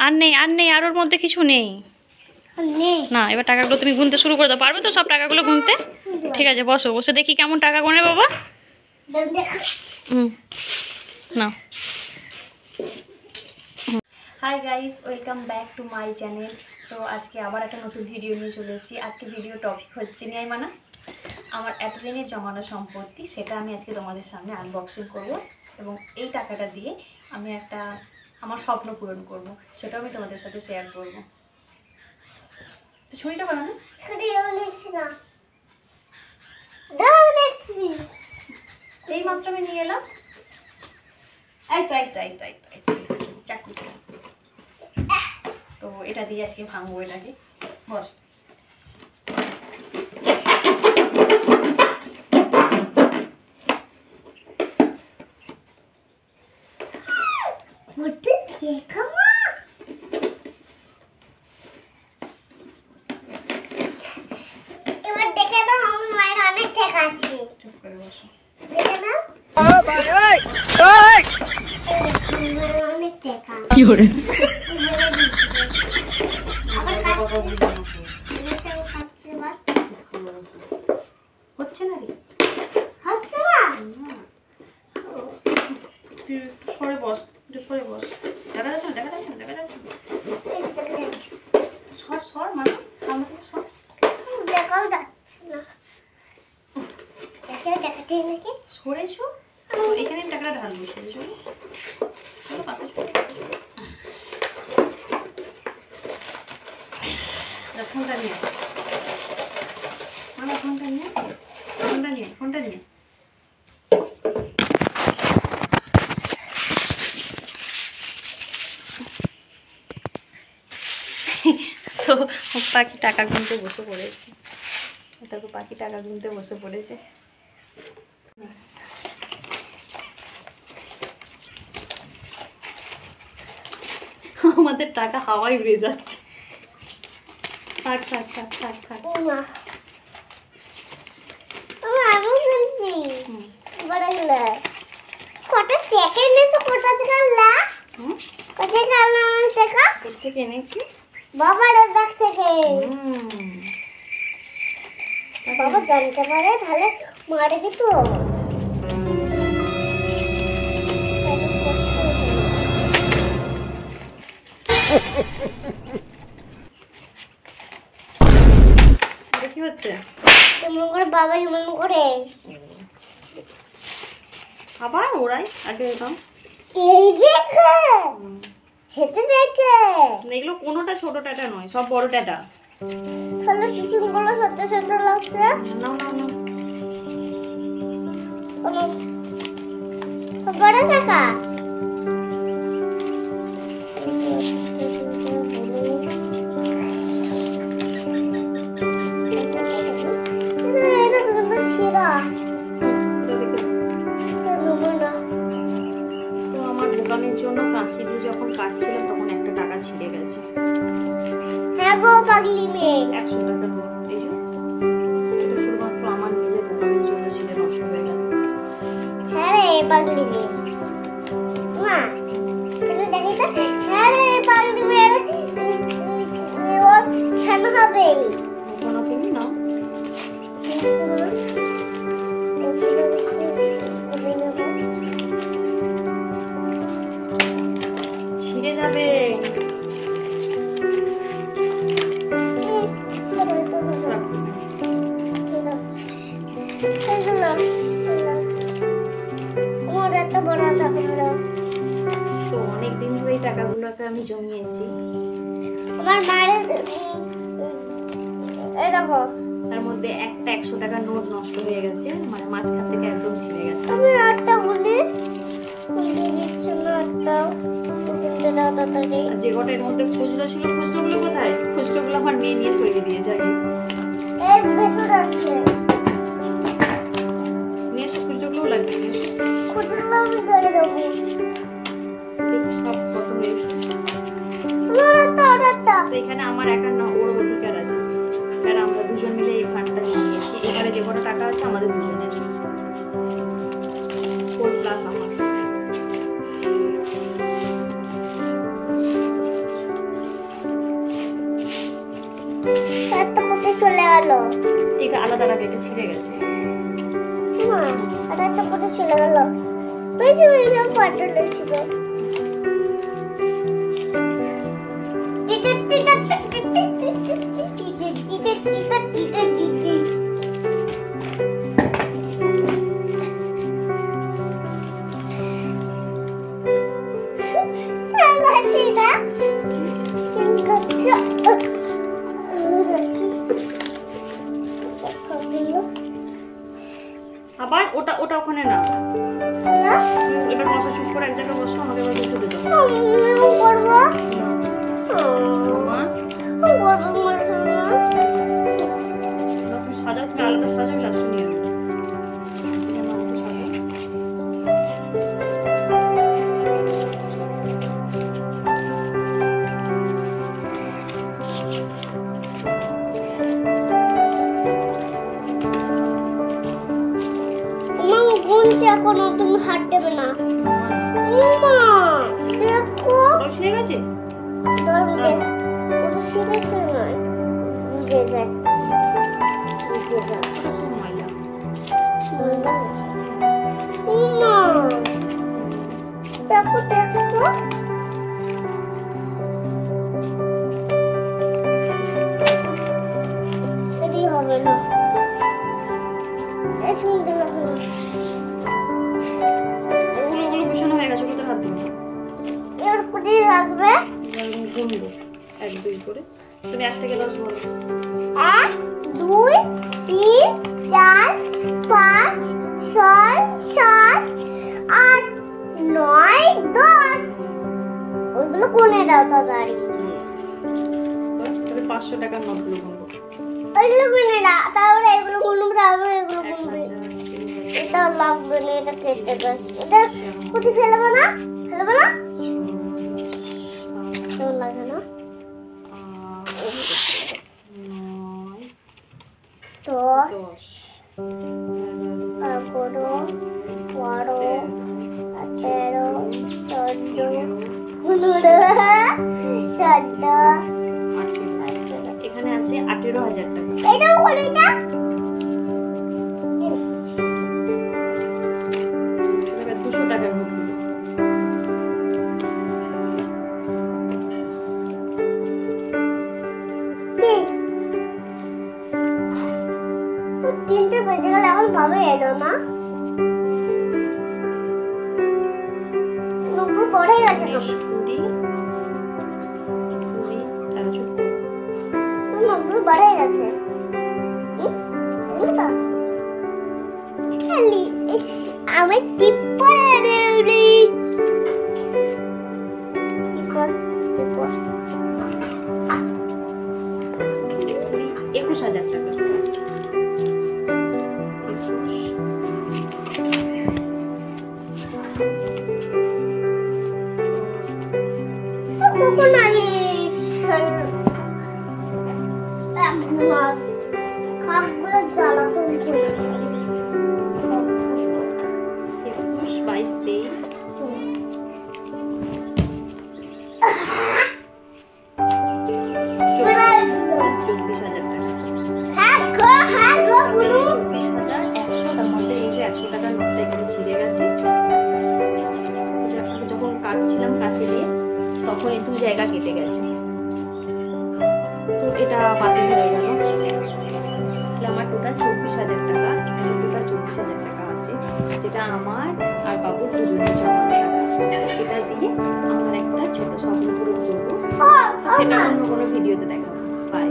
আর নেই আর নেই, আর ওর মধ্যে কিছু নেই না। এবার টাকাগুলো তুমি গুনতে শুরু করে দাও। পারবে তো সব টাকাগুলো গুনতে? ঠিক আছে, বসো, বসে দেখি কেমন টাকা গোনে বাবা। না। Hi guys, welcome back to my channel. তো আজকে আবার একটা নতুন ভিডিও নিয়ে চলে এসেছি। আজকে ভিডিও টপিক হচ্ছে নিয়াইমানা, আমার এতদিনের জমানো সম্পত্তি, সেটা আমি আজকে তোমাদের সামনে আনবক্সিং করব এবং এই টাকাটা দিয়ে আমি একটা আমার স্বপ্ন পূরণ করব, সেটাও আমি তোমাদের সাথে শেয়ার করব। তো ছুরিটা করো না, এই মাত্র আমি নিয়ে এলাম। চাকু। তো এটা দিয়ে আজকে ভাঙবো এটাকে। বস। এবার দেখে দাও, আমার মায়ের অনেক টাকা আছে। চুপ করে বসো। দেখে নাও, অনেক টাকা। কি করে? হচ্ছে না রে, হচ্ছে না? তুই সরে বস, একটু সরে বস। দেখা যাচ্ছে না, দেখা যাচ্ছে না, দেখা যাচ্ছে না। এই যে দেখা যাচ্ছে। সর সর, মানে সামনে থেকে সর। দেখাও যাচ্ছে না। দেখাচ্ছে নাকি? সরেছো তো এখানে আমি টাকাটা ঢালবো। সরেছো, চলো পাশে চলো। ফোনটা নিয়ে আমার ফোনটা নিয়ে ফোনটা নিয়ে তো পাখি টাকা গুনতে বসে পড়েছে। তারপর পাখি টাকা গুনতে বসে পড়েছে। আমাদের টাকা হাওয়ায় উড়ে যাচ্ছে। থাক থাক থাক থাক থাক। মা, আমার আরো বলছি বড়গুলো কটা টাকা এনেছো? কোথা থেকে আনলা? কোথা থেকে আনলা টাকা? থেকে এনেছি বাবার ব্যাগ থেকে। বাবা জানতে পারে তাহলে মারবি তো। কি হচ্ছে? এমন করে বাবা এমন করে আবার ওরাই আগে এলাম। এই দেখে খেতে দেখে এগুলো কোনোটা ছোট টাটা নয়, সব বড় টাটা। তাহলে টিফিনগুলো সত্যি সত্যি লাগছে। না না না, বড় টাকা। তো আমার দোকানের জন্য কাঁচি দিয়ে যখন কাটছিলাম তখন একটা টাকা ছিঁড়ে গেছে। হ্যাঁ গো পাগলি মেয়ে, 100 টাকা নোট। এই যে এটা শুধুমাত্র আমার নিজের দোকানের জন্য ছিঁড়ে নষ্ট হয়ে গেল। হ্যাঁ রে পাগলি মেয়ে। মা তুমি দেখি তো। হ্যাঁ রে পাগলি মেয়ে, ওর ছানা হবে। ওখানে তুমি নাও। ছিঁড়ে যাবে। তো অনেকদিন ধরে এই টাকাগুলোকে আমি জমিয়েছি। আমার মায়ের এই দেখো, তার মধ্যে একটা 100 টাকার নোট নষ্ট হয়ে গেছে, মানে মাঝখান থেকে একদম ছিঁড়ে গেছে। আমি একটা বলি একটা আর যে কটা এর মধ্যে খুচরো ছিল, খুচরোগুলো কোথায়? খুচরোগুলো আমার মেয়ে নিয়ে সরিয়ে দিয়ে যায়। এই ভেতর আছে। নিয়ে এসো, খুচরোগুলোও লাগবে। খুঁজলে আমি ধরে দেবো। সব কত হয়েছে। তো এখানে আমার একার না, ওর অধিকার আছে। কারণ আমরা দুজন মিলে এই ফান্ডটা জমিয়েছি। এখানে যে কটা টাকা আছে আমাদের দুজনের, 4+ আমার। এটা আলাদা আলাদা, এটা ছিঁড়ে গেছে। মা এটা একটা ফটো চলে গেল। বেশি বেশি ফটো লেছিল। আবার ওটা ওটা ওখানে না, এবার বসো, চুপ করে এক জায়গায় বসো, আমাকে এবার বসে দিতে হবে। তুমি সাজাও, তুমি আলাদা সাজাও, লাস্টে নিয়ে নেবো। এখনো তুমি হাত দেবে না। মা দেখো ছিঁড়ে গেছে, ওটা শিখেছে নয়, বুঝে গেছে। মা দেখো দেখো, এদিকে হবে না, এই সুন্দর লাগবে না। ওগুলো গুছানো হয়ে গেছে, ওগুলোতে হাত দিও। এর কুটি রাখবে গুনবো 1 2 করে, তুমি 1 থেকে 10 বলো। 1 2 3 4 5 6 7 8 9 10। ওইগুলো কোনে দাও তাড়াতাড়ি। তাহলে 500 টাকার নোটগুলো গুনবো। ওইগুলো কোনে দাও, তারপরে এগুলো গুনবো, তারপরে এগুলো গুনবো। এটা লাগবে না, এটা কেটে গেছে। এটা কুটি ফেলবো না, ফেলবো না, কেমন লাগে না? 10 11 12 13 14 15 এখানে আছে 18,000 টাকা। এটা ওখানে এটা এবার 200 টাকার নোট গুলো। তিনটে বেজে গেল, এখন ভাবে এলো না। নম্বর পড়ে গেছে, 20 20 20 তাহলে চুপ করো। নম্বর পড়ে গেছে। আমি টিপ পরে দেউলি। 21,000 টাকা। কখন খাপগুলো জ্বালাতন করে 21 22 23 24,000 টাকা। হ্যাঁ গো বলুন। 24,100, তার মধ্যে এই যে 100 টাকার নোটটা এখানে ছিঁড়ে গেছে। যখন কাটছিলাম কাছে দিয়ে, তখন এই 2 জায়গা কেটে গেছে, তো এটা বাতিল হয়ে গেল। তাহলে আমার টোটাল 24,000 টাকা, এখানে টোটাল 24,000 টাকা আছে, যেটা আমার আর বাবুর দুজনের জমা টাকা। এটা দিয়ে আমার একটা ছোট স্বপ্ন পূরণ করবো, সেটা অন্য কোনো ভিডিওতে দেখাবো। বাই।